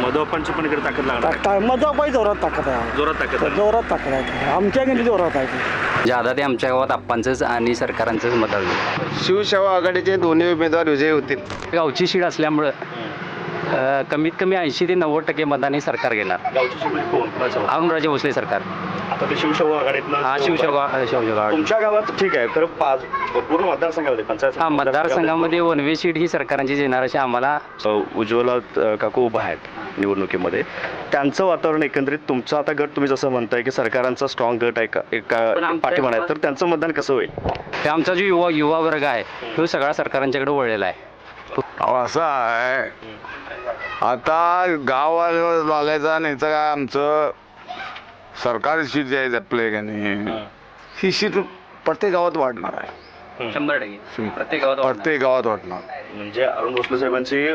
मधुआप्पांची पण इकडे ताकद लागणार मधुआप्पाही जोरात ताकद आहे. जोरात ताकद आहे. आमच्या घरी जोरात आहे. ज्यादा ते आमच्या गावात आप्पांचंच आणि सरकारांचंच मत आहे. शिवसेना आघाडीचे दोन्ही उमेदवार विजयी होतील. गावची शीड असल्यामुळं कमीत कमी 80 ते 90% मतांनी सरकार घेणार. गावची शिवसेना कोण? अरुणराजे भोसले सरकार. आता ते शिवसेना आघाडीतलं हा शिवसेना. तुमच्या गावात ठीक आहे तर पूर्ण मतदारसंघामध्ये पंचायत हा मतदारसंघामध्ये वनवे सीट ही सरकारांची येणार अशी आम्हाला. उज्ज्वला काकू उभा आहेत निवडणुकीमध्ये, त्यांचं वातावरण एकंदरीत तुमचा आता गट तुम्ही जसं म्हणताय की सरकारांचा स्ट्रॉंग गट आहे का एका पाठीमागे आहे, तर त्यांचं मतदान कसं होईल? ते आमचा जो युवा वर्ग आहे तो सगळा सरकारांच्याकडे वळलेला आहे. असं आहे, आता गाववाल्याचा नाही तर काय आमचं सरकारी सीट जे आहे आपले का नाही, ही सीट प्रत्येक गावात वाढणार आहे. 100% प्रत्येक गावात वाढणार. म्हणजे अरुण भोसले साहेबांची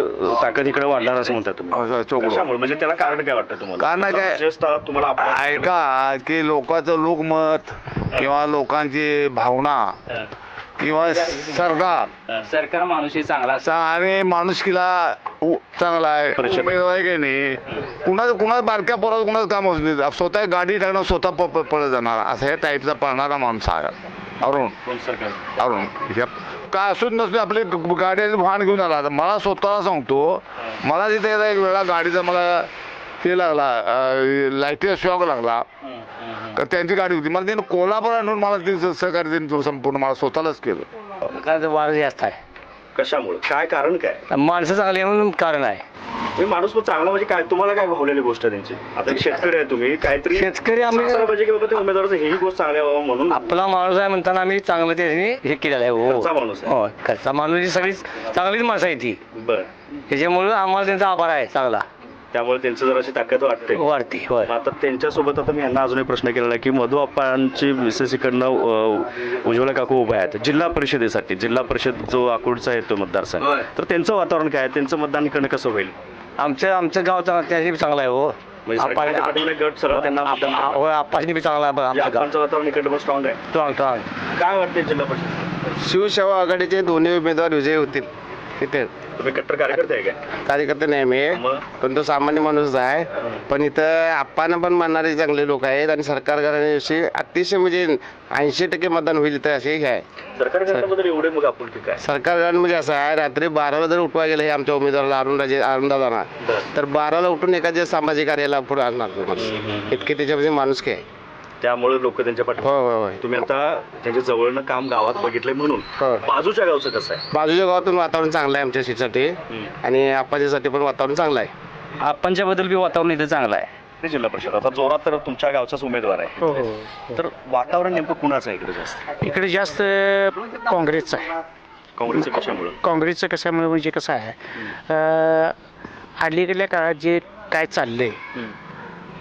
ताकद इकडे वाढणार असं म्हणताय तुम्ही? कशामुळे? म्हणजे त्याला कारण काय वाटतं तुम्हाला? कारण काय विशेषतः तुम्हाला ऐका की लोकांचं लोकमत किंवा लोकांची भावना किंवा सरकार माणूसही चांगला आणि माणुसकीला चांगला आहे. उमेदवार आहे की नाही, कुणाच बारक्या पोरात कुणाच काम होत नाही. स्वतः गाडी टाकणार, स्वतः पळत जाणार, असं हे टाईपचा पळणारा माणूस आहे अरुण. काय असून नसले आपली गाडी वाहन घेऊन आला. मला स्वतःला सांगतो, मला तिथे एक वेळा गाडीचा मला ते लागला, लाईटीचा शॉक लागला, तर त्यांची गाडी होती. मला त्यांनी कोल्हापूर आणून मला ते सहकार्य त्यांनी संपूर्ण मला स्वतःलाच केलं. काय वाढ जास्त आहे. कशामुळे? काय कारण काय? माणसं चांगली म्हणून कारण आहे. माणूस पण चांगला म्हणजे काय? तुम्हाला काय भावलेली गोष्ट आहे त्यांची? आता शेतकरी आहे तुम्ही, काहीतरी शेतकरी आम्ही पाहिजे की बाबा ते उमेदवाराचं ही गोष्ट चांगली आहे म्हणून. आपला माणूस आहे म्हणताना आम्ही चांगलं ते हे केलेलं आहे. घरचा माणूस आहे. हो, घरचा माणूस ही सगळी चांगलीच माणसं आहे ती. बरं, त्याच्यामुळे आम्हाला त्यांचा आभार आहे चांगला. त्यामुळे त्यांचं जराशी ताकद वाटते. होय. आता त्यांच्यासोबत आता मी यांना अजून एक प्रश्न केलेला आहे की मधुआप्पांची विशेष इकडनं उज्ज्वला काकू उभा आहेत जिल्हा परिषदेसाठी. जिल्हा परिषद जो आकुर्डचा आहे तो मतदारसंघ, तर त्यांचं वातावरण काय आहे? त्यांचं मतदान इकडनं कसं होईल? आमचं गाव त्याशी चांगलं आहे. हो, गट सर्व त्यांना आप्पाशी बी चांगला आहे. आमचं गाव वातावरण इकडे स्ट्रॉंग आहे. स्ट्रॉंग काय वाटते जिल्हा परिषद? शिवसेना आघाडीचे दोन्ही उमेदवार विजयी होतील. तिथे तुम्ही कट्टर कार्यकर्ते आहे का? कार्यकर्ते नाही मी, पण तो सामान्य माणूस आहे. पण इथं आप्पांना पण मानणारे चांगले लोक आहेत आणि सरकारविषयी अतिशय म्हणजे 80% मतदान होईल इथं असे हे आहे. सरकारबद्दल एवढे मग आपण ठीक आहे. सरकार म्हणजे असं आहे, रात्री 12ला जर उठवा गेलं हे आमच्या उमेदवाराला अरुणदादांना, तर 12ला उठून एखाद्या सामाजिक कार्याला पुढे आणणार इतके त्याच्यामध्ये माणूस काय. त्यामुळे लोक त्यांच्या पाठी. होय. तुम्ही आता त्यांच्या जवळनं काम गावात बघितलंय म्हणून. बाजूच्या गावचं कसं आहे? बाजूच्या गावातून वातावरण चांगलं आहे आमच्या सीटसाठी आणि आप्पाच्यासाठी पण वातावरण चांगलं आहे. आप्पांच्या बद्दल बी वातावरण इथं चांगलं आहे. ते जिल्हा परिषद आता जोरात तर तुमच्या गावचाच उमेदवार आहे. तर वातावरण नेमकं कुणाचं आहे इकडे जास्त? इकडे जास्त काँग्रेसचं आहे. काँग्रेसच्या कशामुळे? काँग्रेसचं कशामुळे म्हणजे कसं आहे, अलीकडल्या काळात जे काय चाललंय,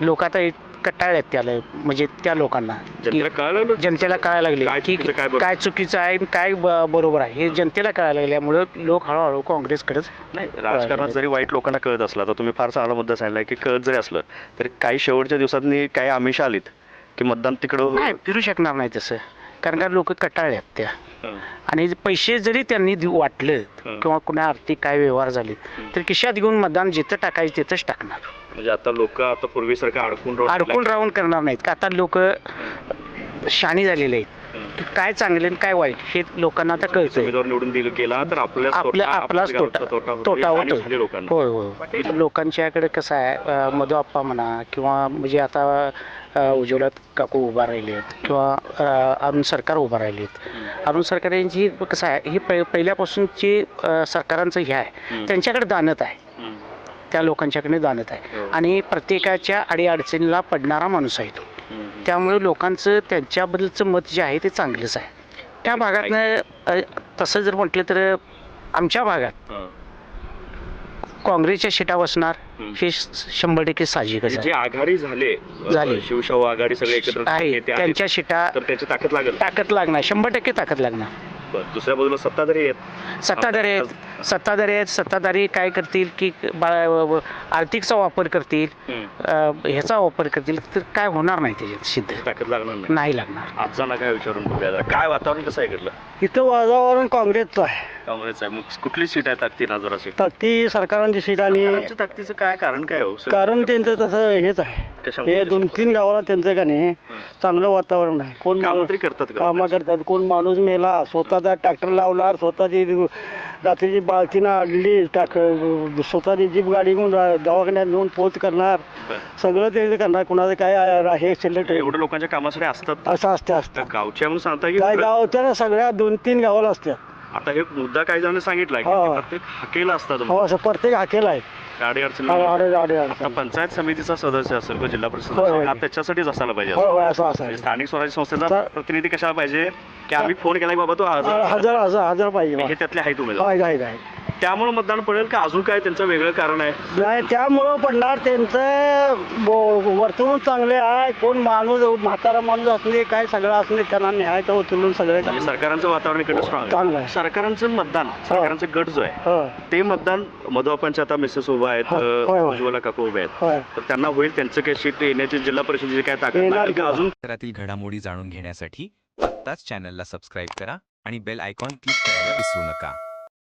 लोक आता कटाळ्यात त्याला, म्हणजे त्या लोकांना जनतेला कळायला लागले की काय चुकीचं आहे काय बरोबर आहे हे जनतेला कळायला लागल्यामुळं लोक हळूहळू काँग्रेसकडेच. नाही, राजकारणात जरी वाईट लोकांना कळत असला तर तुम्ही फार चांगला मुद्दा सांगितला की कळत जरी असलं तरी काही शेवटच्या दिवसांनी काही आमिष आलीत की मतदान तिकडं नाही फिरू शकणार नाही तसं, कारण का लोक कटाळ्यात त्या. आणि पैसे जरी त्यांनी वाटलं किंवा कुणा आर्थिक काय व्यवहार झाले तर खिशात घेऊन मतदान जिथं टाकायचं तिथंच टाकणार. म्हणजे आता लोक आता पूर्वीसारखं अडकून राहून करणार नाहीत का. आता लोक शाणी झालेले आहेत, काय चांगले आणि काय वाईट हे लोकांना आता कळतंय. निवडून दिलं गेला तर आपलाच तोटा होतो. होय. लोकांच्याकडे कसं आहे, मधुआप्पा म्हणा किंवा म्हणजे आता उज्ज्वला काकू उभा राहिलेत किंवा अरुण सरकार उभा राहिलेत. अरुण सरकार यांची कसं आहे, ही पहिल्यापासूनची सरकारांचं हे आहे, त्यांच्याकडे दानत आहे, त्या लोकांच्याकडे दानत आहे आणि प्रत्येकाच्या अडीअडचणीला पडणारा माणूस आहे तो. त्यामुळे लोकांचं त्यांच्याबद्दलचं मत जे आहे ते चांगलंच आहे. त्या भागातनं तसं जर म्हटलं तर आमच्या भागात काँग्रेसच्या शिटा बसणार हे 100% साहजिकच आहे. जे आघाडी झाली शिवसेना आघाडी सगळे एकत्र आहे त्यांच्या शिटा तर त्याची ताकद लागणार 100% ताकद लागणार. दुसऱ्या बाजूला सत्ताधारी आहेत. सत्ताधारी आहेत, सत्ताधारी काय करतील की आर्थिकचा वापर करतील, ह्याचा वापर करतील, तर काय होणार नाही त्याच्यात सिद्ध ताकद लागणार नाही. नाही लागणार. आजचा काय विचारून बघूया जरा. काय वातावरण कसं आहे इकडलं? इथं वातावरण काँग्रेसचं आहे. काँग्रेस आहे. मग कुठली सीट आहे ताकदीन हजाराची? ती सरकारांची सीट आणि ताकदीचं काय कारण काय हो सर? कारण त्यांचं तसं हेच आहे. कशामुळे? हे 2-3 गावाला त्यांचं का नाही चांगलं वातावरण आहे. कोण कामं माणूस तरी करतात का? कामं करतात, कोण माणूस मेला स्वतःचा ट्रॅक्टर लावणार, स्वतःची रात्रीची बाळतीनं आणली, स्वतःची जीप गाडी घेऊन दवाखान्यात नेऊन पोच करणार, सगळं ते करणार. कुणाचं काय हे शिल्लक एवढ्या लोकांच्या कामासाठी असतात. असं असतं. गावच्या म्हणून सांगता की काय गाव त्या सगळ्या 2-3 गावाला असतात. आता हे मुद्दा काही जणांनी सांगितला की हो. प्रत्येक हाकेला असतात हो, असं प्रत्येक हाकेला आहे. गाडी अडचण. आता पंचायत समितीचा सदस्य असेल किंवा जिल्हा परिषद होय, होय. हा त्याच्यासाठीच असायला पाहिजे. होय होय, असं असं आहे. म्हणजे स्थानिक स्वराज्य संस्थेचा तर- प्रतिनिधी कशाला पाहिजे की आम्ही फोन केला की बाबा तो हजर हजार पाहिजे. हे त्यातले आहेत उमेदवार. आहे. त्यामुळे मतदान पडेल का अजून काय त्यांचं वेगळं कारण आहे? नाही, त्यामुळं पडणार त्यांचं वर्तवणूक चांगले आहे. कोण माणूस म्हातारा माणूस असले काय सगळं असले त्यांना न्यायचं उचलून सगळे म्हणजे सरकारांचं वातावरण इकडे स्ट्रॉंग चांगलं आहे. आहे. सरकारांचं मतदान सरकारांचं गट जो आहे हो ते मतदान मधुआपांच्या आता मिसेस उभा आहेत, होय. उज्ज्वला काकू उभे आहेत, होय. तर त्यांना होईल त्यांचं काही सीट येण्याची जिल्हा परिषदेची काय ताकद येणार लागेल का का? अजून? क्षेत्रातील घडामोडी जाणून घेण्यासाठी आत्ताच चॅनलला सबस्क्राईब करा आणि बेल आयकॉन क्लिक करायला विसरू नका.